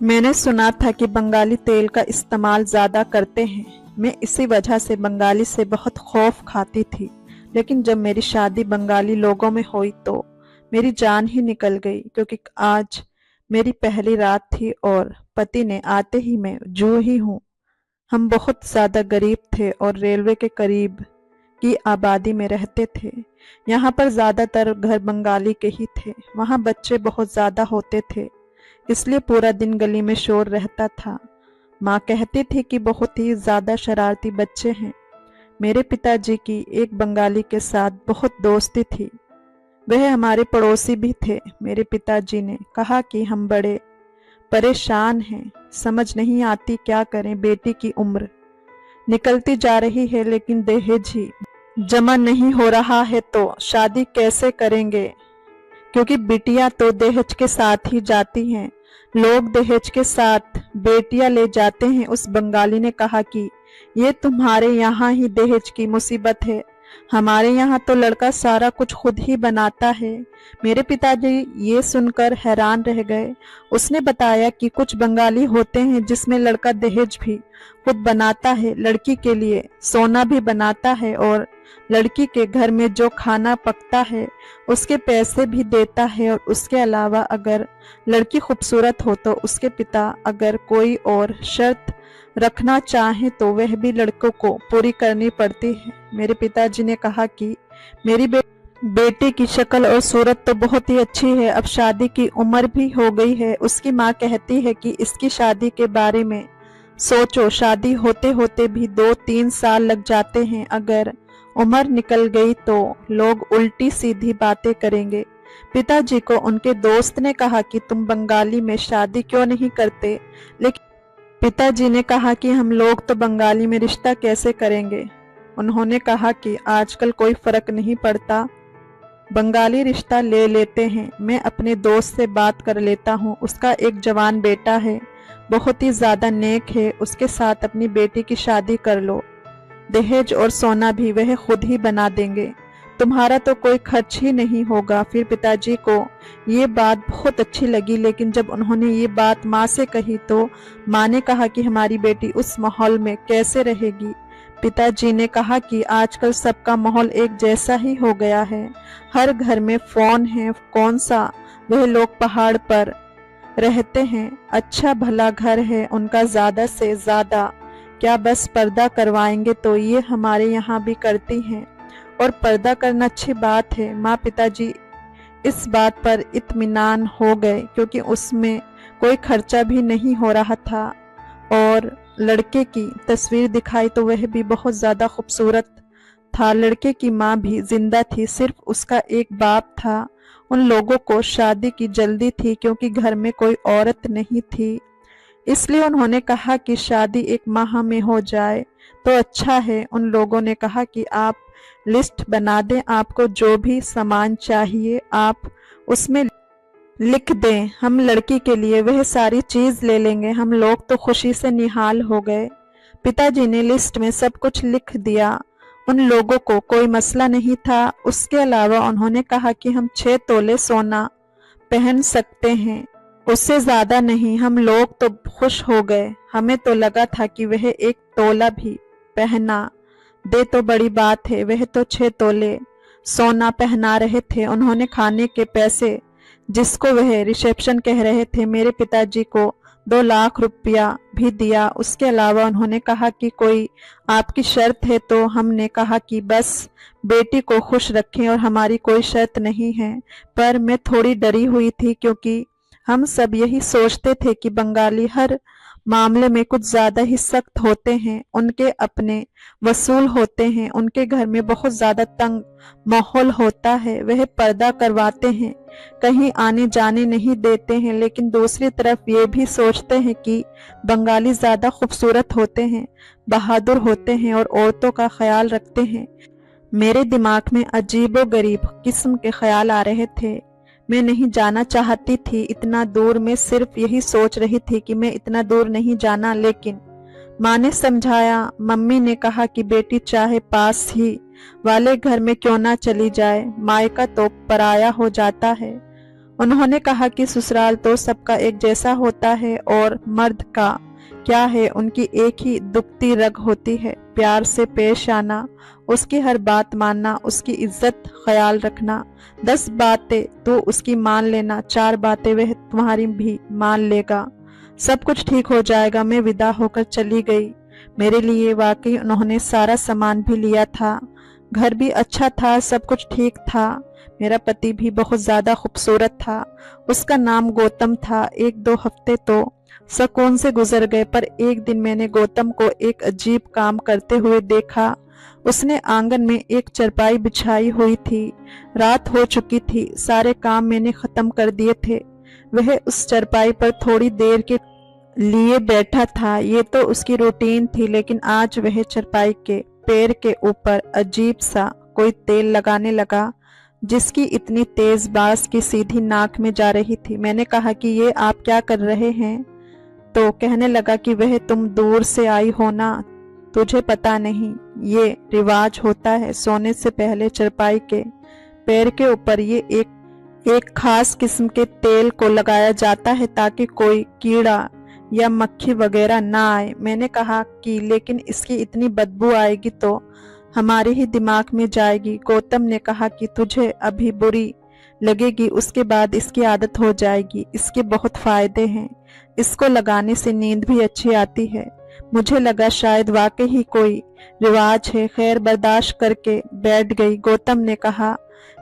मैंने सुना था कि बंगाली तेल का इस्तेमाल ज़्यादा करते हैं। मैं इसी वजह से बंगाली से बहुत खौफ खाती थी। लेकिन जब मेरी शादी बंगाली लोगों में हुई तो मेरी जान ही निकल गई, क्योंकि आज मेरी पहली रात थी और पति ने आते ही मैं जू ही हूँ। हम बहुत ज़्यादा गरीब थे और रेलवे के करीब की आबादी में रहते थे। यहाँ पर ज़्यादातर घर बंगाली के ही थे। वहाँ बच्चे बहुत ज़्यादा होते थे, इसलिए पूरा दिन गली में शोर रहता था। माँ कहती थी कि बहुत ही ज़्यादा शरारती बच्चे हैं। मेरे पिताजी की एक बंगाली के साथ बहुत दोस्ती थी। वह हमारे पड़ोसी भी थे। मेरे पिताजी ने कहा कि हम बड़े परेशान हैं, समझ नहीं आती क्या करें। बेटी की उम्र निकलती जा रही है, लेकिन दहेज ही जमा नहीं हो रहा है तो शादी कैसे करेंगे, क्योंकि बिटिया तो दहेज के साथ ही जाती हैं। लोग दहेज के साथ बेटियां ले जाते हैं। उस बंगाली ने कहा कि ये तुम्हारे यहाँ ही दहेज की मुसीबत है, हमारे यहाँ तो लड़का सारा कुछ खुद ही बनाता है। मेरे पिताजी ये सुनकर हैरान रह गए। उसने बताया कि कुछ बंगाली होते हैं जिसमें लड़का दहेज भी खुद बनाता है, लड़की के लिए सोना भी बनाता है और लड़की के घर में जो खाना पकता है उसके पैसे भी देता है। और उसके अलावा अगर लड़की खूबसूरत हो तो उसके पिता अगर कोई और शर्त रखना चाहे तो वह भी लड़कों को पूरी करनी पड़ती है। मेरे पिताजी ने कहा कि मेरी बेटी की शक्ल और सूरत तो बहुत ही अच्छी है, अब शादी की उम्र भी हो गई है। उसकी माँ कहती है कि इसकी शादी के बारे में सोचो, शादी होते होते भी 2-3 साल लग जाते हैं। अगर उम्र निकल गई तो लोग उल्टी सीधी बातें करेंगे। पिताजी को उनके दोस्त ने कहा कि तुम बंगाली में शादी क्यों नहीं करते, लेकिन पिताजी ने कहा कि हम लोग तो बंगाली में रिश्ता कैसे करेंगे। उन्होंने कहा कि आजकल कोई फर्क नहीं पड़ता, बंगाली रिश्ता ले लेते हैं। मैं अपने दोस्त से बात कर लेता हूँ, उसका एक जवान बेटा है, बहुत ही ज़्यादा नेक है, उसके साथ अपनी बेटी की शादी कर लो। दहेज और सोना भी वह खुद ही बना देंगे, तुम्हारा तो कोई खर्च ही नहीं होगा। फिर पिताजी को ये बात बहुत अच्छी लगी, लेकिन जब उन्होंने ये बात माँ से कही तो माँ ने कहा कि हमारी बेटी उस माहौल में कैसे रहेगी। पिताजी ने कहा कि आजकल सबका माहौल एक जैसा ही हो गया है, हर घर में फोन है, कौन सा वह लोग पहाड़ पर रहते हैं, अच्छा भला घर है उनका, ज़्यादा से ज़्यादा क्या बस पर्दा करवाएंगे, तो ये हमारे यहाँ भी करती हैं और पर्दा करना अच्छी बात है। माँ पिताजी इस बात पर इत्मीनान हो गए, क्योंकि उसमें कोई खर्चा भी नहीं हो रहा था। और लड़के की तस्वीर दिखाई तो वह भी बहुत ज़्यादा खूबसूरत था। लड़के की माँ भी जिंदा थी, सिर्फ उसका एक बाप था। उन लोगों को शादी की जल्दी थी, क्योंकि घर में कोई औरत नहीं थी, इसलिए उन्होंने कहा कि शादी 1 माह में हो जाए तो अच्छा है। उन लोगों ने कहा कि आप लिस्ट बना दें, आपको जो भी सामान चाहिए आप उसमें लिख दें, हम लड़की के लिए वह सारी चीज ले लेंगे। हम लोग तो खुशी से निहाल हो गए। पिताजी ने लिस्ट में सब कुछ लिख दिया। उन लोगों को कोई मसला नहीं था। उसके अलावा उन्होंने कहा कि हम 6 तोले सोना पहन सकते हैं, उससे ज्यादा नहीं। हम लोग तो खुश हो गए, हमें तो लगा था कि वह 1 तोला भी पहना दे तो बड़ी बात है। वह तो 6 तोले सोना पहना रहे थे। उन्होंने खाने के पैसे, जिसको वह रिसेप्शन कह रहे थे, मेरे पिताजी को 2 लाख रुपया भी दिया। उसके अलावा उन्होंने कहा कि कोई आपकी शर्त है, तो हमने कहा कि बस बेटी को खुश रखें और हमारी कोई शर्त नहीं है। पर मैं थोड़ी डरी हुई थी, क्योंकि हम सब यही सोचते थे कि बंगाली हर मामले में कुछ ज्यादा ही सख्त होते हैं, उनके अपने वसूल होते हैं, उनके घर में बहुत ज्यादा तंग माहौल होता है, वह पर्दा करवाते हैं, कहीं आने जाने नहीं देते हैं। लेकिन दूसरी तरफ ये भी सोचते हैं कि बंगाली ज्यादा खूबसूरत होते हैं, बहादुर होते हैं और औरतों का ख्याल रखते हैं। मेरे दिमाग में अजीबो गरीब किस्म के ख्याल आ रहे थे। मैं नहीं जाना चाहती थी इतना दूर, मैं सिर्फ यही सोच रही थी कि मैं इतना दूर नहीं जाना। लेकिन माँ ने समझाया, मम्मी ने कहा कि बेटी चाहे पास ही वाले घर में क्यों ना चली जाए, मायका तो पराया हो जाता है। उन्होंने कहा कि ससुराल तो सबका एक जैसा होता है और मर्द का क्या है, उनकी एक ही दुखती रग होती है, प्यार से पेश आना, उसकी हर बात मानना, उसकी इज्जत ख्याल रखना, 10 बातें तो उसकी मान लेना, 4 बातें वह तुम्हारी भी मान लेगा, सब कुछ ठीक हो जाएगा। मैं विदा होकर चली गई। मेरे लिए वाकई उन्होंने सारा सामान भी लिया था, घर भी अच्छा था, सब कुछ ठीक था। मेरा पति भी बहुत ज्यादा खूबसूरत था, उसका नाम गौतम था। 1-2 हफ्ते तो सुकून से गुजर गए, पर एक दिन मैंने गौतम को एक अजीब काम करते हुए देखा। उसने आंगन में एक चारपाई बिछाई हुई थी, रात हो चुकी थी, सारे काम मैंने खत्म कर दिए थे। वह उस चारपाई पर थोड़ी देर के लिए बैठा था, ये तो उसकी रूटीन थी, लेकिन आज वह चारपाई के पैर के ऊपर अजीब सा कोई तेल लगाने लगा, जिसकी इतनी तेज बांस की सीधी नाक में जा रही थी। मैंने कहा कि ये आप क्या कर रहे हैं? तो कहने लगा कि वह तुम दूर से आई हो ना, तुझे पता नहीं, ये रिवाज होता है, सोने से पहले चारपाई के पैर के ऊपर ये एक खास किस्म के तेल को लगाया जाता है ताकि कोई कीड़ा या मक्खी वगैरह ना आए। मैंने कहा कि लेकिन इसकी इतनी बदबू आएगी तो हमारे ही दिमाग में जाएगी। गौतम ने कहा कि तुझे अभी बुरी लगेगी, उसके बाद इसकी आदत हो जाएगी, इसके बहुत फायदे हैं, इसको लगाने से नींद भी अच्छी आती है। मुझे लगा शायद वाकई ही कोई रिवाज है, खैर बर्दाश्त करके बैठ गई। गौतम ने कहा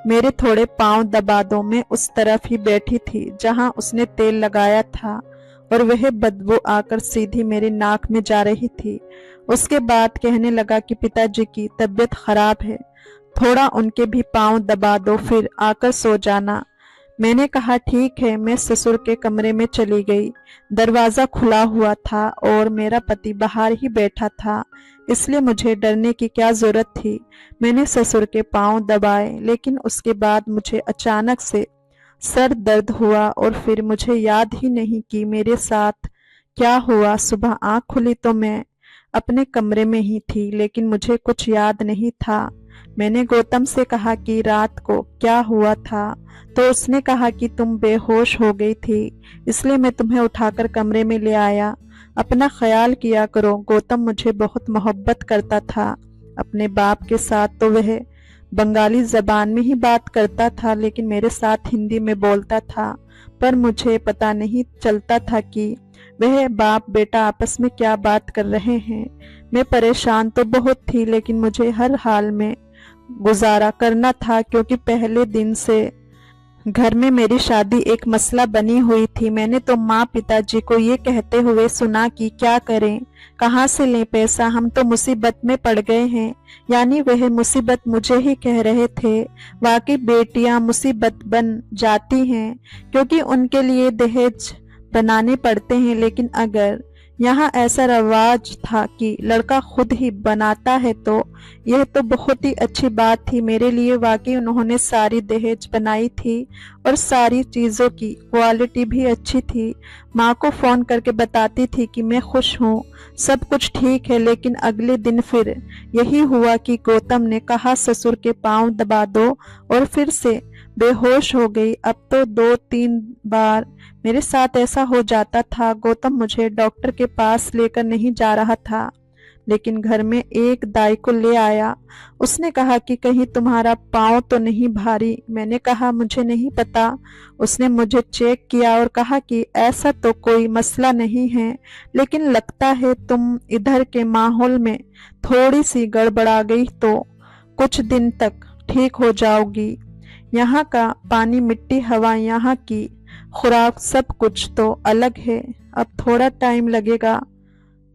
मेरे थोड़े पांव दबा दो। मैं उस तरफ ही बैठी थी जहां उसने तेल लगाया था और वह बदबू आकर सीधी मेरी नाक में जा रही थी। उसके बाद कहने लगा कि पिताजी की तबीयत खराब है, थोड़ा उनके भी पांव दबा दो, फिर आकर सो जाना। मैंने कहा ठीक है। मैं ससुर के कमरे में चली गई। दरवाजा खुला हुआ था और मेरा पति बाहर ही बैठा था, इसलिए मुझे डरने की क्या जरूरत थी। मैंने ससुर के पांव दबाए, लेकिन उसके बाद मुझे अचानक से सर दर्द हुआ और फिर मुझे याद ही नहीं कि मेरे साथ क्या हुआ। सुबह आंख खुली तो मैं अपने कमरे में ही थी, लेकिन मुझे कुछ याद नहीं था। मैंने गौतम से कहा कि रात को क्या हुआ था, तो उसने कहा कि तुम बेहोश हो गई थी, इसलिए मैं तुम्हें उठाकर कमरे में ले आया। अपना ख्याल किया करो। गौतम मुझे बहुत मोहब्बत करता था। अपने बाप के साथ तो वह बंगाली जबान में ही बात करता था, लेकिन मेरे साथ हिंदी में बोलता था, पर मुझे पता नहीं चलता था कि वह बाप बेटा आपस में क्या बात कर रहे हैं। मैं परेशान तो बहुत थी, लेकिन मुझे हर हाल में गुजारा करना था, क्योंकि पहले दिन से घर में मेरी शादी एक मसला बनी हुई थी। मैंने तो माँ पिताजी को ये कहते हुए सुना कि क्या करें, कहाँ से लें पैसा, हम तो मुसीबत में पड़ गए हैं। यानी वह मुसीबत मुझे ही कह रहे थे। वाकई बेटियां मुसीबत बन जाती हैं, क्योंकि उनके लिए दहेज बनाने पड़ते हैं। लेकिन अगर यहाँ ऐसा रवाज था कि लड़का खुद ही बनाता है, तो यह तो बहुत ही अच्छी बात थी मेरे लिए। वाकई उन्होंने सारी दहेज बनाई थी और सारी चीज़ों की क्वालिटी भी अच्छी थी। माँ को फ़ोन करके बताती थी कि मैं खुश हूँ, सब कुछ ठीक है। लेकिन अगले दिन फिर यही हुआ कि गौतम ने कहा ससुर के पांव दबा दो और फिर से बेहोश हो गई। अब तो 2-3 बार मेरे साथ ऐसा हो जाता था। गौतम मुझे डॉक्टर के पास लेकर नहीं जा रहा था, लेकिन घर में एक दाई को ले आया। उसने कहा कि कहीं तुम्हारा पाँव तो नहीं भारी। मैंने कहा मुझे नहीं पता। उसने मुझे चेक किया और कहा कि ऐसा तो कोई मसला नहीं है, लेकिन लगता है तुम इधर के माहौल में थोड़ी सी गड़बड़ा गई, तो कुछ दिन तक ठीक हो जाओगी। यहाँ का पानी, मिट्टी, हवा, यहाँ की खुराक, सब कुछ तो अलग है। अब थोड़ा टाइम लगेगा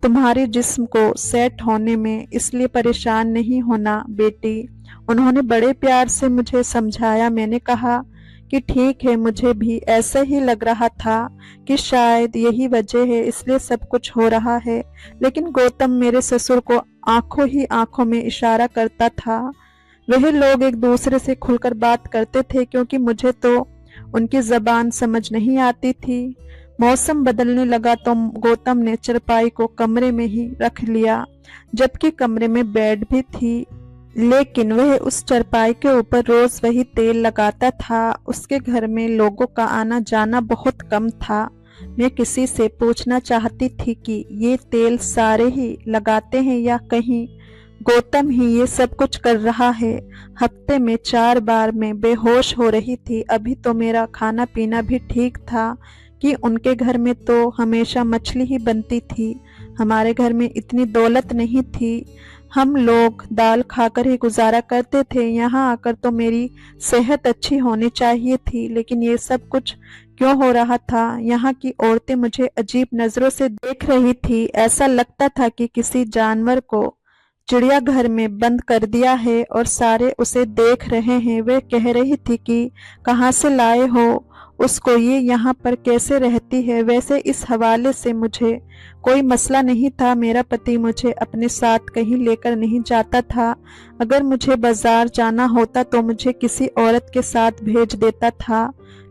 तुम्हारे जिस्म को सेट होने में, इसलिए परेशान नहीं होना बेटी। उन्होंने बड़े प्यार से मुझे समझाया। मैंने कहा कि ठीक है, मुझे भी ऐसे ही लग रहा था कि शायद यही वजह है, इसलिए सब कुछ हो रहा है। लेकिन गौतम मेरे ससुर को आंखों ही आंखों में इशारा करता था। वह लोग एक दूसरे से खुलकर बात करते थे, क्योंकि मुझे तो उनकी जबान समझ नहीं आती थी। मौसम बदलने लगा तो गौतम ने चारपाई को कमरे में ही रख लिया, जबकि कमरे में बेड भी थी। लेकिन वह उस चारपाई के ऊपर रोज वही तेल लगाता था। उसके घर में लोगों का आना जाना बहुत कम था। मैं किसी से पूछना चाहती थी कि ये तेल सारे ही लगाते हैं या कहीं गौतम ही ये सब कुछ कर रहा है। हफ्ते में 4 बार मैं बेहोश हो रही थी। अभी तो मेरा खाना पीना भी ठीक था कि उनके घर में तो हमेशा मछली ही बनती थी। हमारे घर में इतनी दौलत नहीं थी। हम लोग दाल खाकर ही गुजारा करते थे। यहाँ आकर तो मेरी सेहत अच्छी होनी चाहिए थी, लेकिन ये सब कुछ क्यों हो रहा था? यहाँ की औरतें मुझे अजीब नजरों से देख रही थी। ऐसा लगता था कि किसी जानवर को चिड़ियाघर में बंद कर दिया है और सारे उसे देख रहे हैं। वे कह रही थी कि कहाँ से लाए हो उसको, ये यहाँ पर कैसे रहती है? वैसे इस हवाले से मुझे कोई मसला नहीं था। मेरा पति मुझे अपने साथ कहीं लेकर नहीं जाता था। अगर मुझे बाजार जाना होता तो मुझे किसी औरत के साथ भेज देता था,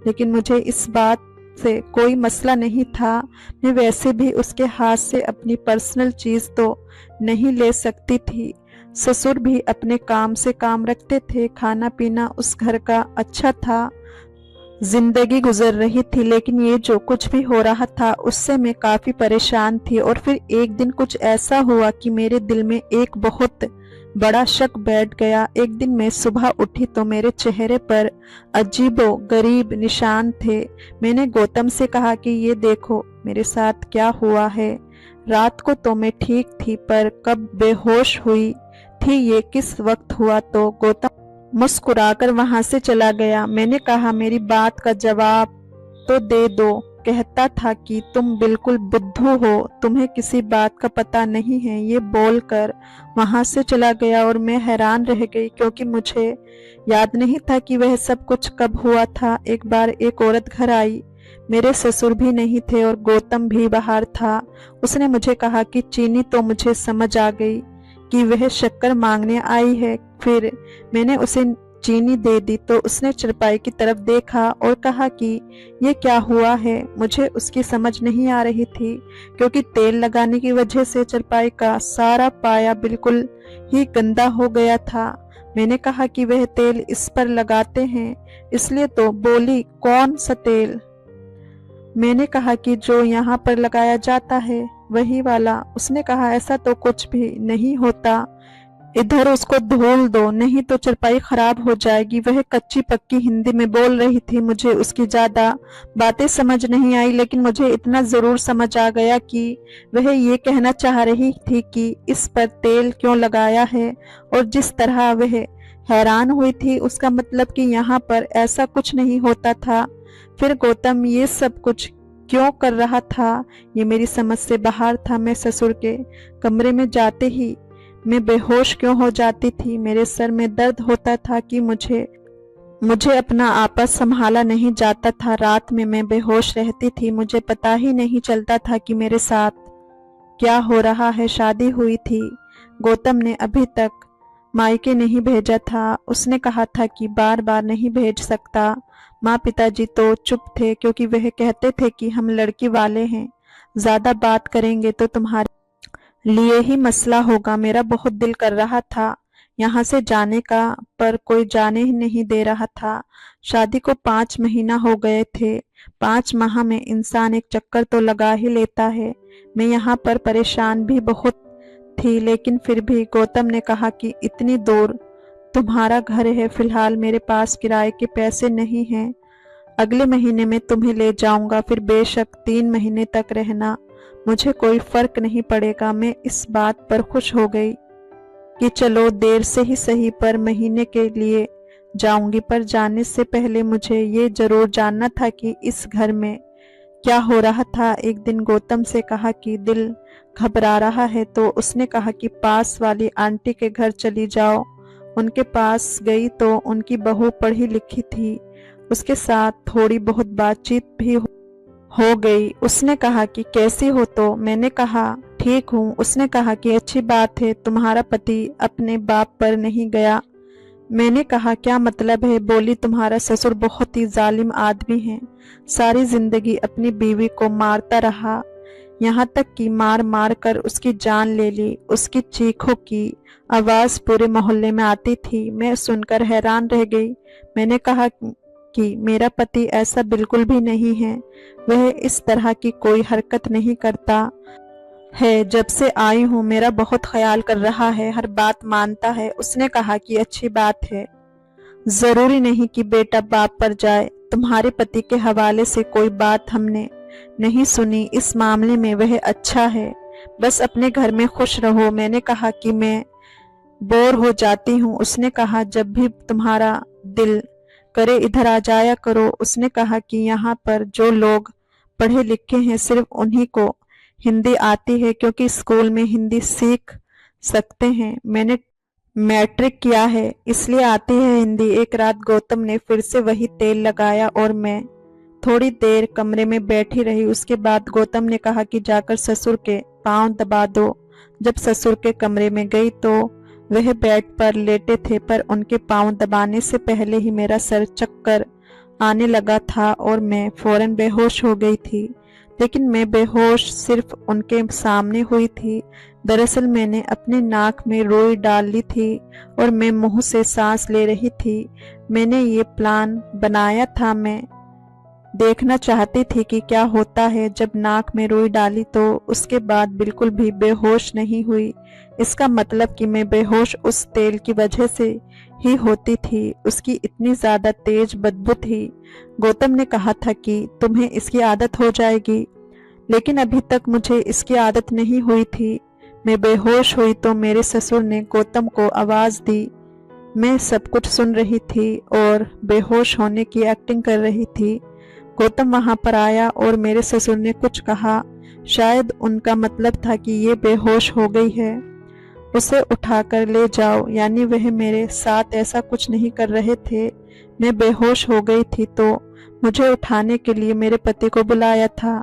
लेकिन मुझे इस बात से कोई मसला नहीं था। मैं वैसे भी उसके हाथ से अपनी पर्सनल चीज तो नहीं ले सकती थी। ससुर भी अपने काम से काम रखते थे। खाना पीना उस घर का अच्छा था। जिंदगी गुजर रही थी, लेकिन ये जो कुछ भी हो रहा था उससे मैं काफी परेशान थी। और फिर एक दिन कुछ ऐसा हुआ कि मेरे दिल में एक बहुत बड़ा शक बैठ गया। एक दिन मैं सुबह उठी तो मेरे चेहरे पर अजीबो गरीब निशान थे। मैंने गौतम से कहा कि ये देखो मेरे साथ क्या हुआ है। रात को तो मैं ठीक थी, पर कब बेहोश हुई थी ये किस वक्त हुआ? तो गौतम मुस्कुराकर वहां से चला गया। मैंने कहा मेरी बात का जवाब तो दे दो। कहता था कि तुम बिल्कुल बुद्धू हो, तुम्हें किसी बात का पता नहीं है। ये बोलकर वहां से चला गया और मैं हैरान रह गई, क्योंकि मुझे याद नहीं था कि वह सब कुछ कब हुआ था। एक बार एक औरत घर आई। मेरे ससुर भी नहीं थे और गौतम भी बाहर था। उसने मुझे कहा कि चीनी, तो मुझे समझ आ गई कि वह शक्कर मांगने आई है। फिर मैंने उसे चीनी दे दी तो उसने चारपाई की तरफ देखा और कहा कि ये क्या हुआ है। मुझे उसकी समझ नहीं आ रही थी, क्योंकि तेल लगाने की वजह से चारपाई का सारा पाया बिल्कुल ही गंदा हो गया था। मैंने कहा कि वह तेल इस पर लगाते हैं, इसलिए तो बोली कौन सा तेल? मैंने कहा कि जो यहाँ पर लगाया जाता है वही वाला। उसने कहा ऐसा तो कुछ भी नहीं होता, इधर उसको धोल दो, नहीं तो चारपाई खराब हो जाएगी। वह कच्ची पक्की हिंदी में बोल रही थी। मुझे उसकी ज्यादा बातें समझ नहीं आई, लेकिन मुझे इतना जरूर समझ आ गया कि वह ये कहना चाह रही थी कि इस पर तेल क्यों लगाया है। और जिस तरह वह हैरान हुई थी उसका मतलब कि यहाँ पर ऐसा कुछ नहीं होता था। फिर गौतम ये सब कुछ क्यों कर रहा था ये मेरी समझ से बाहर था। मैं ससुर के कमरे में जाते ही मैं बेहोश क्यों हो जाती थी? मेरे सर में दर्द होता था कि मुझे अपना आपा संभाला नहीं जाता था। रात में मैं बेहोश रहती थी। मुझे पता ही नहीं चलता था कि मेरे साथ क्या हो रहा है। शादी हुई थी। गौतम ने अभी तक मायके नहीं भेजा था। उसने कहा था कि बार बार नहीं भेज सकता। माँ पिताजी तो चुप थे, क्योंकि वह कहते थे कि हम लड़की वाले हैं, ज्यादा बात करेंगे तो तुम्हारे लिए ही मसला होगा। मेरा बहुत दिल कर रहा था यहाँ से जाने का, पर कोई जाने ही नहीं दे रहा था। शादी को 5 महीना हो गए थे। 5 माह में इंसान एक चक्कर तो लगा ही लेता है। मैं यहाँ पर परेशान भी बहुत थी, लेकिन फिर भी गौतम ने कहा कि इतनी दूर तुम्हारा घर है, फिलहाल मेरे पास किराए के पैसे नहीं हैं। अगले महीने में तुम्हें ले जाऊंगा, फिर बेशक 3 महीने तक रहना, मुझे कोई फर्क नहीं पड़ेगा। मैं इस बात पर खुश हो गई कि चलो देर से ही सही, पर महीने के लिए जाऊंगी। पर जाने से पहले मुझे ये जरूर जानना था कि इस घर में क्या हो रहा था। एक दिन गौतम से कहा कि दिल घबरा रहा है, तो उसने कहा कि पास वाली आंटी के घर चली जाओ। उनके पास गई तो उनकी बहू पढ़ी लिखी थी। उसके साथ थोड़ी बहुत बातचीत भी हो गई। उसने कहा कि कैसी हो? तो मैंने कहा ठीक हूँ। उसने कहा कि अच्छी बात है, तुम्हारा पति अपने बाप पर नहीं गया। मैंने कहा क्या मतलब है? बोली तुम्हारा ससुर बहुत ही जालिम आदमी है, सारी जिंदगी अपनी बीवी को मारता रहा। यहाँ तक कि मार मार कर उसकी जान ले ली। उसकी चीखों की आवाज़ पूरे मोहल्ले में आती थी। मैं सुनकर हैरान रह गई। मैंने कहा कि मेरा पति ऐसा बिल्कुल भी नहीं है, वह इस तरह की कोई हरकत नहीं करता है। जब से आई हूँ मेरा बहुत ख्याल कर रहा है, हर बात मानता है। उसने कहा कि अच्छी बात है, जरूरी नहीं कि बेटा बाप पर जाए। तुम्हारे पति के हवाले से कोई बात हमने नहीं सुनी। इस मामले में वह अच्छा है, बस अपने घर में खुश रहो। मैंने कहा कि मैं बोर हो जाती हूँ। उसने कहा जब भी तुम्हारा दिल करे इधर आ जाया करो। उसने कहा कि यहाँ पर जो लोग पढ़े लिखे हैं सिर्फ उन्हीं को हिंदी आती है, क्योंकि स्कूल में हिंदी सीख सकते हैं। मैंने मैट्रिक किया है इसलिए आती है हिंदी। एक रात गौतम ने फिर से वही तेल लगाया और मैं थोड़ी देर कमरे में बैठी रही। उसके बाद गौतम ने कहा कि जाकर ससुर के पांव दबा दो। जब ससुर के कमरे में गई तो वह बेड पर लेटे थे, पर उनके पांव दबाने से पहले ही मेरा सर चक्कर आने लगा था और मैं फौरन बेहोश हो गई थी। लेकिन मैं बेहोश सिर्फ उनके सामने हुई थी। दरअसल मैंने अपने नाक में रुई डाल ली थी और मैं मुंह से सांस ले रही थी। मैंने ये प्लान बनाया था, मैं देखना चाहती थी कि क्या होता है जब नाक में रुई डाली, तो उसके बाद बिल्कुल भी बेहोश नहीं हुई। इसका मतलब कि मैं बेहोश उस तेल की वजह से ही होती थी। उसकी इतनी ज्यादा तेज बदबू थी। गौतम ने कहा था कि तुम्हें इसकी आदत हो जाएगी, लेकिन अभी तक मुझे इसकी आदत नहीं हुई थी। मैं बेहोश हुई तो मेरे ससुर ने गौतम को आवाज दी। मैं सब कुछ सुन रही थी और बेहोश होने की एक्टिंग कर रही थी। गौतम वहां पर आया और मेरे ससुर ने कुछ कहा। शायद उनका मतलब था कि ये बेहोश हो गई है, उसे उठाकर ले जाओ। यानी वह मेरे साथ ऐसा कुछ नहीं कर रहे थे। मैं बेहोश हो गई थी तो मुझे उठाने के लिए मेरे पति को बुलाया था।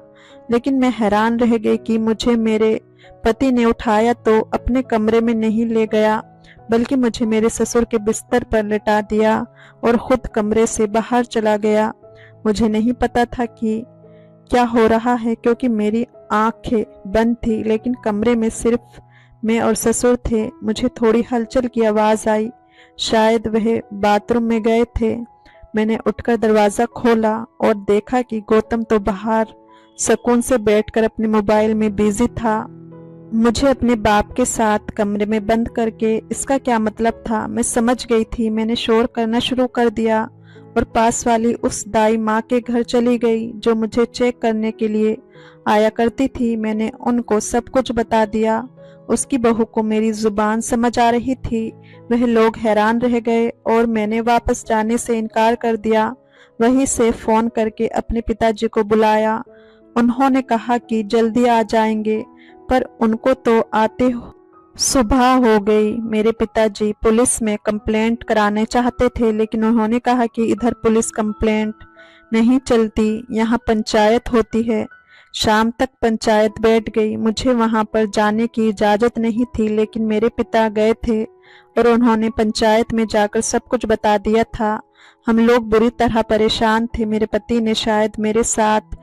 लेकिन मैं हैरान रह गई कि मुझे मेरे पति ने उठाया तो अपने कमरे में नहीं ले गया, बल्कि मुझे मेरे ससुर के बिस्तर पर लिटा दिया और खुद कमरे से बाहर चला गया। मुझे नहीं पता था कि क्या हो रहा है, क्योंकि मेरी आंखें बंद थी, लेकिन कमरे में सिर्फ मैं और ससुर थे। मुझे थोड़ी हलचल की आवाज आई, शायद वह बाथरूम में गए थे। मैंने उठकर दरवाजा खोला और देखा कि गौतम तो बाहर सुकून से बैठकर अपने मोबाइल में बिजी था। मुझे अपने बाप के साथ कमरे में बंद करके इसका क्या मतलब था, मैं समझ गई थी। मैंने शोर करना शुरू कर दिया और पास वाली उस दाई माँ के घर चली गई जो मुझे चेक करने के लिए आया करती थी। मैंने उनको सब कुछ बता दिया। उसकी बहू को मेरी जुबान समझ आ रही थी। वह लोग हैरान रह गए और मैंने वापस जाने से इनकार कर दिया। वहीं से फोन करके अपने पिताजी को बुलाया। उन्होंने कहा कि जल्दी आ जाएंगे, पर उनको तो आते सुबह हो गई। मेरे पिताजी पुलिस में कंप्लेंट कराने चाहते थे, लेकिन उन्होंने कहा कि इधर पुलिस कंप्लेंट नहीं चलती, यहाँ पंचायत होती है। शाम तक पंचायत बैठ गई। मुझे वहां पर जाने की इजाजत नहीं थी, लेकिन मेरे पिता गए थे और उन्होंने पंचायत में जाकर सब कुछ बता दिया था। हम लोग बुरी तरह परेशान थे। मेरे पति ने शायद मेरे साथ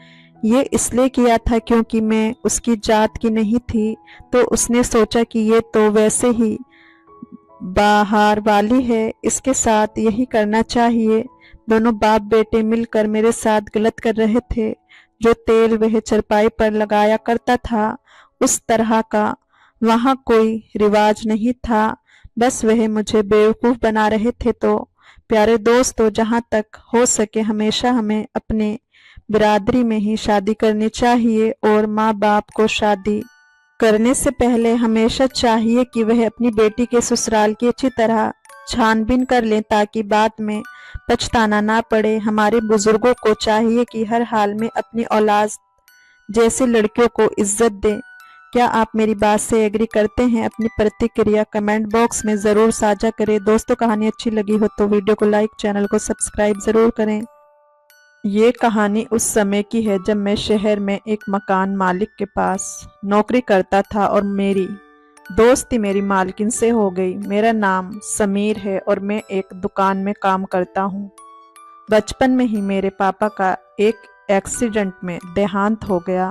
ये इसलिए किया था क्योंकि मैं उसकी जात की नहीं थी, तो उसने सोचा कि ये तो वैसे ही बाहर वाली है, इसके साथ यही करना चाहिए। दोनों बाप बेटे मिलकर मेरे साथ गलत कर रहे थे। जो तेल वह चरपाई पर लगाया करता था उस तरह का वहां कोई रिवाज नहीं था, बस वह मुझे बेवकूफ बना रहे थे। तो प्यारे दोस्तों, जहां तक हो सके हमेशा हमें अपने बिरादरी में ही शादी करनी चाहिए और माँ बाप को शादी करने से पहले हमेशा चाहिए कि वह अपनी बेटी के ससुराल की अच्छी तरह छानबीन कर लें, ताकि बाद में पछताना ना पड़े। हमारे बुजुर्गों को चाहिए कि हर हाल में अपनी औलाद जैसी लड़कियों को इज्जत दें। क्या आप मेरी बात से एग्री करते हैं? अपनी प्रतिक्रिया कमेंट बॉक्स में ज़रूर साझा करें। दोस्तों, कहानी अच्छी लगी हो तो वीडियो को लाइक, चैनल को सब्सक्राइब ज़रूर करें। ये कहानी उस समय की है जब मैं शहर में एक मकान मालिक के पास नौकरी करता था और मेरी दोस्ती मेरी मालकिन से हो गई। मेरा नाम समीर है और मैं एक दुकान में काम करता हूँ। बचपन में ही मेरे पापा का एक एक्सीडेंट में देहांत हो गया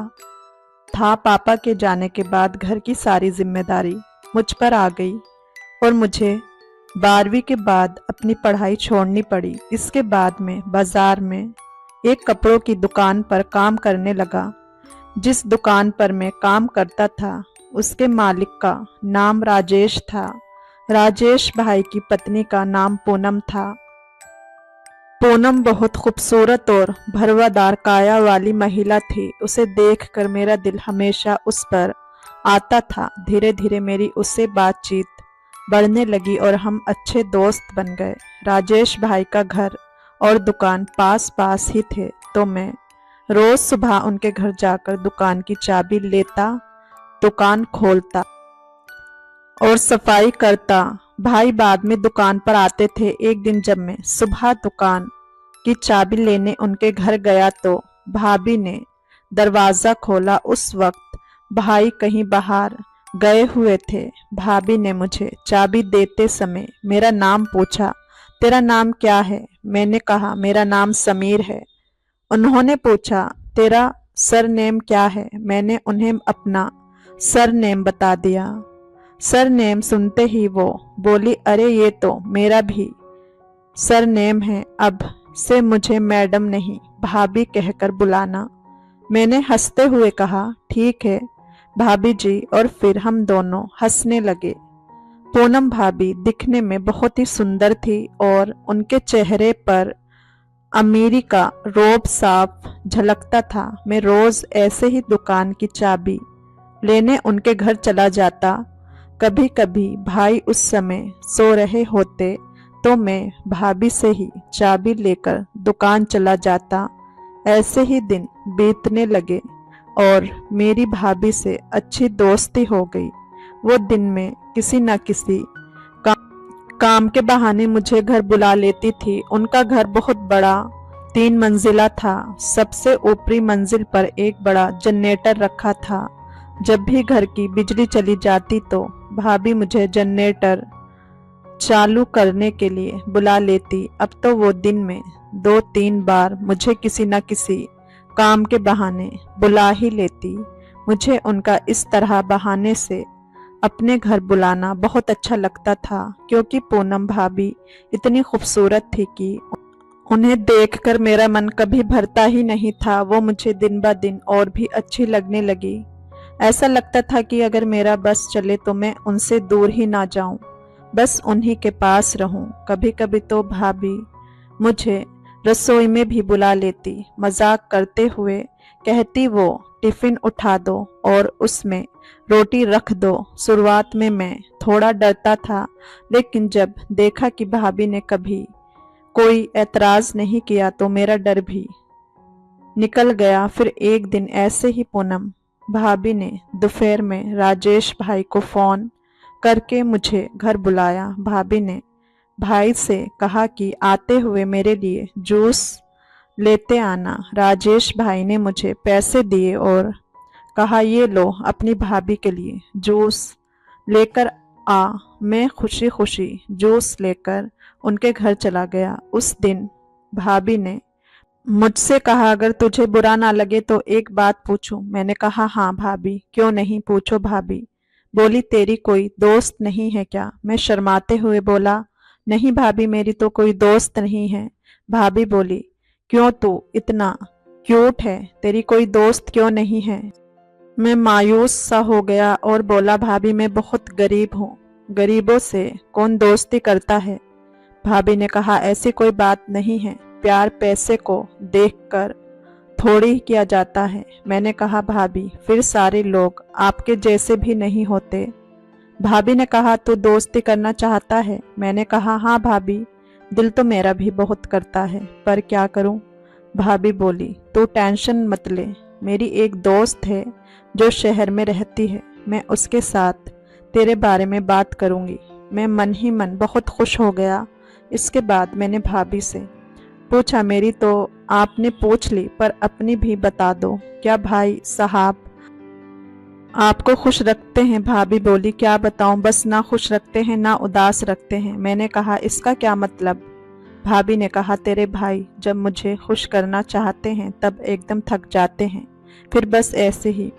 था पापा के जाने के बाद घर की सारी जिम्मेदारी मुझ पर आ गई और मुझे 12वीं के बाद अपनी पढ़ाई छोड़नी पड़ी। इसके बाद मैं बाजार में एक कपड़ों की दुकान पर काम करने लगा। जिस दुकान पर मैं काम करता था उसके मालिक का नाम राजेश था। राजेश भाई की पत्नी का नाम पूनम था। पूनम बहुत खूबसूरत और भरवादार काया वाली महिला थी। उसे देखकर मेरा दिल हमेशा उस पर आता था। धीरे धीरे मेरी उससे बातचीत बढ़ने लगी और हम अच्छे दोस्त बन गए। राजेश भाई का घर और दुकान पास पास ही थे, तो मैं रोज सुबह उनके घर जाकर दुकान की चाबी लेता, दुकान खोलता और सफाई करता। भाई बाद में दुकान पर आते थे। एक दिन जब मैं सुबह दुकान की चाबी लेने उनके घर गया तो भाभी ने दरवाजा खोला। उस वक्त भाई कहीं बाहर गए हुए थे। भाभी ने मुझे चाबी देते समय मेरा नाम पूछा, तेरा नाम क्या है? मैंने कहा, मेरा नाम समीर है। उन्होंने पूछा, तेरा सरनेम क्या है? मैंने उन्हें अपना सरनेम बता दिया। सरनेम सुनते ही वो बोली, अरे ये तो मेरा भी सरनेम है, अब से मुझे मैडम नहीं भाभी कहकर बुलाना। मैंने हंसते हुए कहा, ठीक है भाभी जी, और फिर हम दोनों हंसने लगे। पूनम भाभी दिखने में बहुत ही सुंदर थी और उनके चेहरे पर अमीरी का रोब साफ झलकता था। मैं रोज ऐसे ही दुकान की चाबी लेने उनके घर चला जाता। कभी कभी भाई उस समय सो रहे होते तो मैं भाभी से ही चाबी लेकर दुकान चला जाता। ऐसे ही दिन बीतने लगे और मेरी भाभी से अच्छी दोस्ती हो गई। वो दिन में किसी न किसी काम के बहाने मुझे घर बुला लेती थी। उनका घर बहुत बड़ा 3 मंजिला था। सबसे ऊपरी मंजिल पर एक बड़ा जनरेटर रखा था। जब भी घर की बिजली चली जाती तो भाभी मुझे जनरेटर चालू करने के लिए बुला लेती। अब तो वो दिन में 2-3 बार मुझे किसी न किसी काम के बहाने बुला ही लेती। मुझे उनका इस तरह बहाने से अपने घर बुलाना बहुत अच्छा लगता था, क्योंकि पूनम भाभी इतनी खूबसूरत थी कि उन्हें देखकर मेरा मन कभी भरता ही नहीं था। वो मुझे दिन ब दिन और भी अच्छी लगने लगी। ऐसा लगता था कि अगर मेरा बस चले तो मैं उनसे दूर ही ना जाऊं, बस उन्हीं के पास रहूं। कभी कभी तो भाभी मुझे रसोई में भी बुला लेती। मजाक करते हुए कहती, वो टिफिन उठा दो और उसमें रोटी रख दो। शुरुआत में मैं थोड़ा डरता था, लेकिन जब देखा कि भाभी ने कभी कोई ऐतराज नहीं किया तो मेरा डर भी निकल गया। फिर एक दिन ऐसे ही पूनम भाभी ने दोपहर में राजेश भाई को फोन करके मुझे घर बुलाया। भाभी ने भाई से कहा कि आते हुए मेरे लिए जूस लेते आना। राजेश भाई ने मुझे पैसे दिए और कहा, ये लो अपनी भाभी के लिए जूस लेकर आ। मैं खुशी खुशी जूस लेकर उनके घर चला गया। उस दिन भाभी ने मुझसे कहा, अगर तुझे बुरा ना लगे तो एक बात पूछूं। मैंने कहा, हाँ भाभी, क्यों नहीं, पूछो। भाभी बोली, तेरी कोई दोस्त नहीं है क्या? मैं शर्माते हुए बोला, नहीं भाभी, मेरी तो कोई दोस्त नहीं है। भाभी बोली, क्यों, तू इतना क्यूट है, तेरी कोई दोस्त क्यों नहीं है? मैं मायूस सा हो गया और बोला, भाभी मैं बहुत गरीब हूँ, गरीबों से कौन दोस्ती करता है? भाभी ने कहा, ऐसी कोई बात नहीं है, प्यार पैसे को देखकर थोड़ी ही किया जाता है। मैंने कहा, भाभी फिर सारे लोग आपके जैसे भी नहीं होते। भाभी ने कहा, तू दोस्ती करना चाहता है? मैंने कहा, हाँ भाभी, दिल तो मेरा भी बहुत करता है, पर क्या करूं? भाभी बोली, तू टेंशन मत ले, मेरी एक दोस्त है जो शहर में रहती है, मैं उसके साथ तेरे बारे में बात करूंगी। मैं मन ही मन बहुत खुश हो गया। इसके बाद मैंने भाभी से पूछा, मेरी तो आपने पूछ ली, पर अपनी भी बता दो, क्या भाई साहब आपको खुश रखते हैं? भाभी बोली, क्या बताऊं, बस ना खुश रखते हैं ना उदास रखते हैं। मैंने कहा, इसका क्या मतलब? भाभी ने कहा, तेरे भाई जब मुझे खुश करना चाहते हैं तब एकदम थक जाते हैं, फिर बस ऐसे ही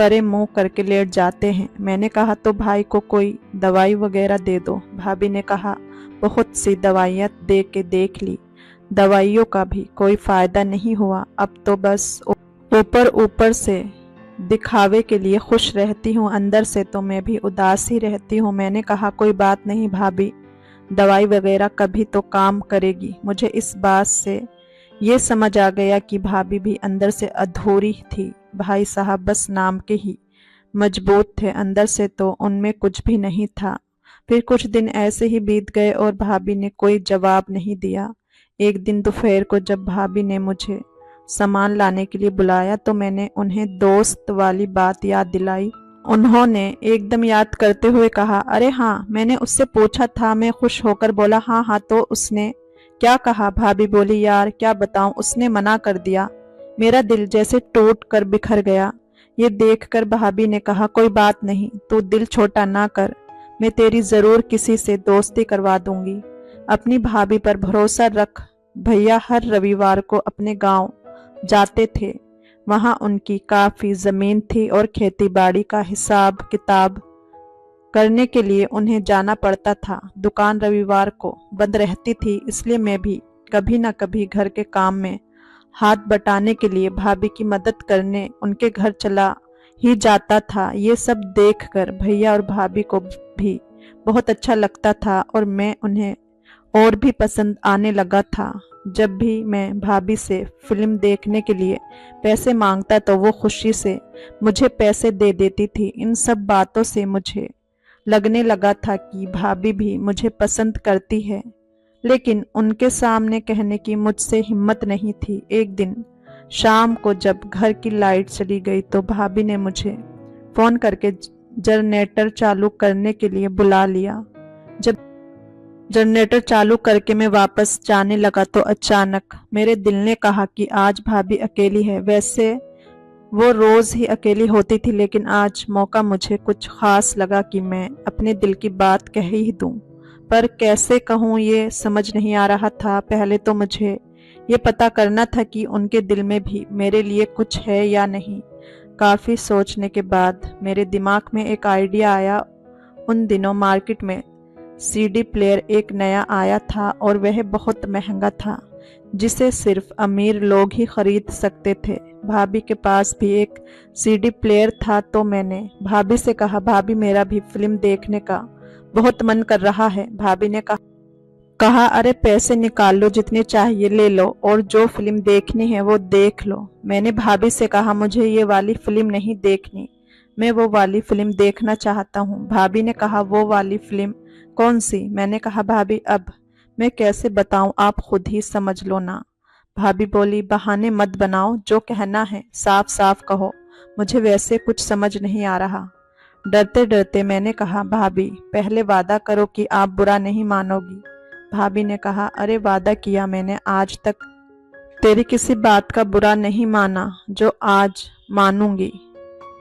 परे मुंह करके लेट जाते हैं। मैंने कहा तो भाई को कोई दवाई वगैरह दे दो। भाभी ने कहा बहुत सी दवाइयाँ दे के देख ली, दवाइयों का भी कोई फायदा नहीं हुआ। अब तो बस ऊपर ऊपर से दिखावे के लिए खुश रहती हूँ, अंदर से तो मैं भी उदास ही रहती हूँ। मैंने कहा कोई बात नहीं भाभी, दवाई वगैरह कभी तो काम करेगी। मुझे इस बात से ये समझ आ गया कि भाभी भी अंदर से अधूरी थी। भाई साहब बस नाम के ही मजबूत थे, अंदर से तो उनमें कुछ भी नहीं था। फिर कुछ दिन ऐसे ही बीत गए और भाभी ने कोई जवाब नहीं दिया। एक दिन दोपहर को जब भाभी ने मुझे सामान लाने के लिए बुलाया तो मैंने उन्हें दोस्त वाली बात याद दिलाई। उन्होंने एकदम याद करते हुए कहा, अरे हाँ, मैंने उससे पूछा था। मैं खुश होकर बोला हाँ हाँ, तो उसने क्या कहा? भाभी बोली, यार क्या बताऊं, उसने मना कर दिया। मेरा दिल जैसे टूट कर बिखर गया। ये देखकर भाभी ने कहा, कोई बात नहीं, तू दिल छोटा ना कर, मैं तेरी जरूर किसी से दोस्ती करवा दूंगी। अपनी भाभी पर भरोसा रख। भैया हर रविवार को अपने गांव जाते थे। वहां उनकी काफी जमीन थी और खेती बाड़ी का हिसाब किताब करने के लिए उन्हें जाना पड़ता था। दुकान रविवार को बंद रहती थी, इसलिए मैं भी कभी न कभी घर के काम में हाथ बटाने के लिए भाभी की मदद करने उनके घर चला ही जाता था। ये सब देखकर भैया और भाभी को भी बहुत अच्छा लगता था और मैं उन्हें और भी पसंद आने लगा था। जब भी मैं भाभी से फिल्म देखने के लिए पैसे मांगता तो वो खुशी से मुझे पैसे दे देती थी। इन सब बातों से मुझे लगने लगा था कि भाभी भी मुझे पसंद करती है, लेकिन उनके सामने कहने की मुझसे हिम्मत नहीं थी। एक दिन शाम को जब घर की लाइट चली गई तो भाभी ने मुझे फोन करके जनरेटर चालू करने के लिए बुला लिया। जब जनरेटर चालू करके मैं वापस जाने लगा तो अचानक मेरे दिल ने कहा कि आज भाभी अकेली है। वैसे वो रोज ही अकेली होती थी, लेकिन आज मौका मुझे कुछ खास लगा कि मैं अपने दिल की बात कह ही दूं। पर कैसे कहूं ये समझ नहीं आ रहा था। पहले तो मुझे ये पता करना था कि उनके दिल में भी मेरे लिए कुछ है या नहीं। काफी सोचने के बाद मेरे दिमाग में एक आइडिया आया। उन दिनों मार्केट में सीडी प्लेयर एक नया आया था और वह बहुत महंगा था, जिसे सिर्फ अमीर लोग ही खरीद सकते थे। भाभी के पास भी एक सीडी प्लेयर था तो मैंने भाभी से कहा, भाभी मेरा भी फिल्म देखने का बहुत मन कर रहा है। भाभी ने कहा अरे पैसे निकाल लो, जितने चाहिए ले लो और जो फिल्म देखनी है वो देख लो। मैंने भाभी से कहा, मुझे ये वाली फिल्म नहीं देखनी, मैं वो वाली फिल्म देखना चाहता हूँ। भाभी ने कहा, वो वाली फिल्म कौन सी? मैंने कहा, भाभी अब मैं कैसे बताऊं, आप खुद ही समझ लो ना। भाभी बोली, बहाने मत बनाओ, जो कहना है साफ साफ कहो, मुझे वैसे कुछ समझ नहीं आ रहा। डरते डरते मैंने कहा, भाभी पहले वादा करो कि आप बुरा नहीं मानोगी। भाभी ने कहा, अरे वादा किया मैंने, आज तक तेरी किसी बात का बुरा नहीं माना जो आज मानूंगी।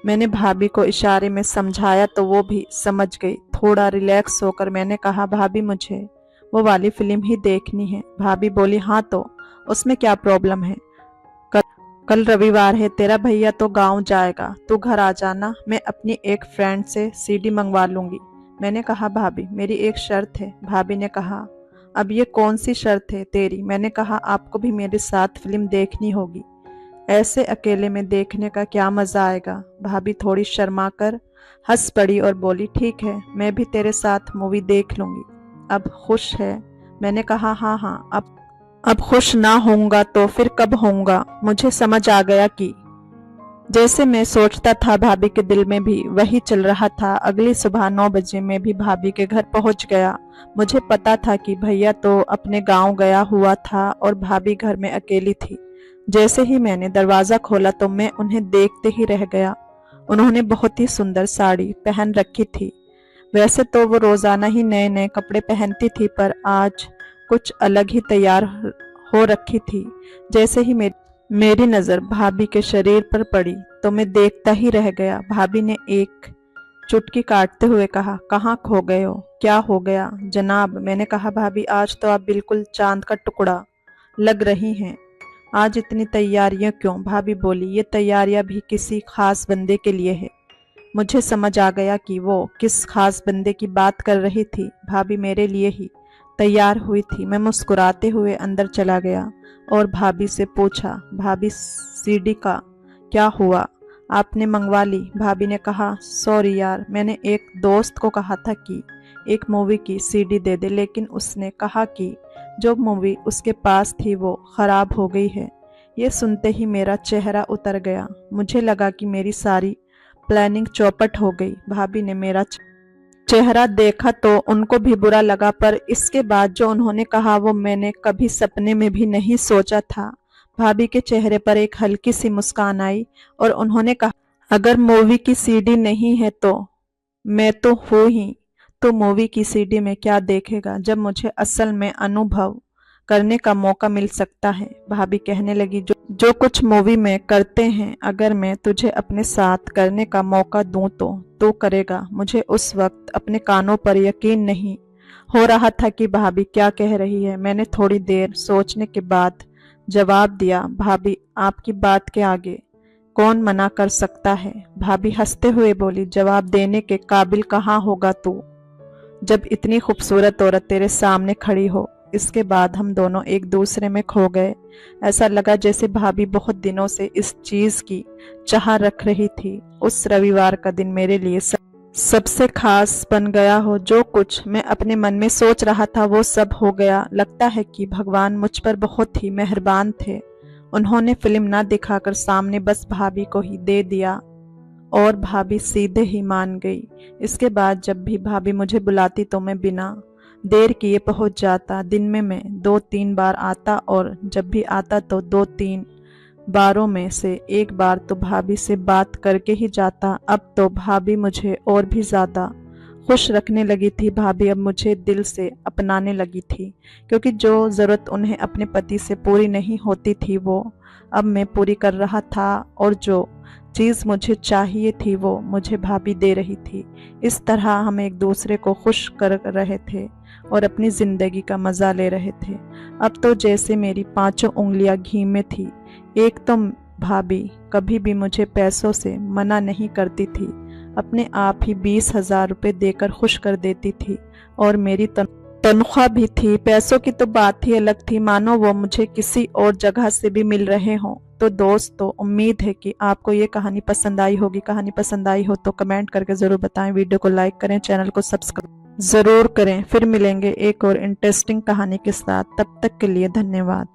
मैंने भाभी को इशारे में समझाया तो वो भी समझ गई। थोड़ा रिलैक्स होकर मैंने कहा, भाभी मुझे वो वाली फिल्म ही देखनी है। भाभी बोली, हाँ तो उसमें क्या प्रॉब्लम है, कल रविवार है, तेरा भैया तो गांव जाएगा, तू घर आ जाना, मैं अपनी एक फ्रेंड से सीडी मंगवा लूंगी। मैंने कहा, भाभी मेरी एक शर्त है। भाभी ने कहा, अब ये कौन सी शर्त है तेरी? मैंने कहा, आपको भी मेरे साथ फिल्म देखनी होगी, ऐसे अकेले में देखने का क्या मजा आएगा। भाभी थोड़ी शर्मा कर हंस पड़ी और बोली, ठीक है, मैं भी तेरे साथ मूवी देख लूंगी। अब खुश है? मैंने कहा, हाँ हाँ, अब खुश ना होऊंगा तो फिर कब होऊंगा। मुझे समझ आ गया कि जैसे मैं सोचता था भाभी के दिल में भी वही चल रहा था। अगली सुबह 9 बजे मैं भी भाभी के घर पहुंच गया। मुझे पता था कि भैया तो अपने गांव गया हुआ था और भाभी घर में अकेली थी। जैसे ही मैंने दरवाजा खोला तो मैं उन्हें देखते ही रह गया। उन्होंने बहुत ही सुंदर साड़ी पहन रखी थी। वैसे तो वो रोजाना ही नए नए कपड़े पहनती थी, पर आज कुछ अलग ही तैयार हो रखी थी। जैसे ही मेरी नजर भाभी के शरीर पर पड़ी तो मैं देखता ही रह गया। भाभी ने एक चुटकी काटते हुए कहा, कहाँ खो गए हो, क्या हो गया जनाब? मैंने कहा, भाभी आज तो आप बिल्कुल चांद का टुकड़ा लग रही हैं। आज इतनी तैयारियां क्यों? भाभी बोली, ये तैयारियां भी किसी खास बंदे के लिए है। मुझे समझ आ गया कि वो किस खास बंदे की बात कर रही थी। भाभी मेरे लिए ही तैयार हुई थी। मैं मुस्कुराते हुए अंदर चला गया और भाभी से पूछा, भाभी सीडी का क्या हुआ? आपने मंगवा ली? भाभी ने कहा, सॉरी यार, मैंने एक दोस्त को कहा था कि एक मूवी की सीडी दे दे, लेकिन उसने कहा कि जो मूवी उसके पास थी वो खराब हो गई है। ये सुनते ही मेरा चेहरा उतर गया। मुझे लगा कि मेरी सारी प्लानिंग चौपट हो गई। भाभी ने मेरा चेहरा देखा तो उनको भी बुरा लगा, पर इसके बाद जो उन्होंने कहा वो मैंने कभी सपने में भी नहीं सोचा था। भाभी के चेहरे पर एक हल्की सी मुस्कान आई और उन्होंने कहा, अगर मूवी की सीडी नहीं है तो मैं तो हूँ ही। तो मूवी की सीडी में क्या देखेगा जब मुझे असल में अनुभव करने का मौका मिल सकता है। भाभी कहने लगी, जो कुछ मूवी में करते हैं अगर मैं तुझे अपने साथ करने का मौका दूं तो करेगा। मुझे उस वक्त अपने कानों पर यकीन नहीं हो रहा था कि भाभी क्या कह रही है। मैंने थोड़ी देर सोचने के बाद जवाब दिया, भाभी आपकी बात के आगे कौन मना कर सकता है? भाभी हंसते हुए बोली, जवाब देने के काबिल कहाँ होगा तू जब इतनी खूबसूरत औरत तेरे सामने खड़ी हो। इसके बाद हम दोनों एक दूसरे में खो गए। ऐसा लगा जैसे भाभी बहुत दिनों से इस चीज की चाह रख रही थी। उस रविवार का दिन मेरे लिए सबसे खास बन गया हो। जो कुछ मैं अपने मन में सोच रहा था वो सब हो गया। लगता है कि भगवान मुझ पर बहुत ही मेहरबान थे। उन्होंने फिल्म ना दिखाकर सामने बस भाभी को ही दे दिया और भाभी सीधे ही मान गई। इसके बाद जब भी भाभी मुझे बुलाती तो मैं बिना देर किए पहुंच जाता। दिन में मैं 2-3 बार आता और जब भी आता तो 2-3 बारों में से एक बार तो भाभी से बात करके ही जाता। अब तो भाभी मुझे और भी ज़्यादा खुश रखने लगी थी। भाभी अब मुझे दिल से अपनाने लगी थी, क्योंकि जो ज़रूरत उन्हें अपने पति से पूरी नहीं होती थी वो अब मैं पूरी कर रहा था, और जो चीज़ मुझे चाहिए थी वो मुझे भाभी दे रही थी। इस तरह हम एक दूसरे को खुश कर रहे थे और अपनी ज़िंदगी का मज़ा ले रहे थे। अब तो जैसे मेरी 5 उंगलियां घी में थी। एक तो भाभी कभी भी मुझे पैसों से मना नहीं करती थी, अपने आप ही 20,000 रुपये देकर खुश कर देती थी, और मेरी तनख्वाह भी थी। पैसों की तो बात ही अलग थी, मानो वो मुझे किसी और जगह से भी मिल रहे हों। तो दोस्तों, उम्मीद है कि आपको ये कहानी पसंद आई होगी। कहानी पसंद आई हो तो कमेंट करके ज़रूर बताएं, वीडियो को लाइक करें, चैनल को सब्सक्राइब ज़रूर करें। फिर मिलेंगे एक और इंटरेस्टिंग कहानी के साथ। तब तक के लिए धन्यवाद।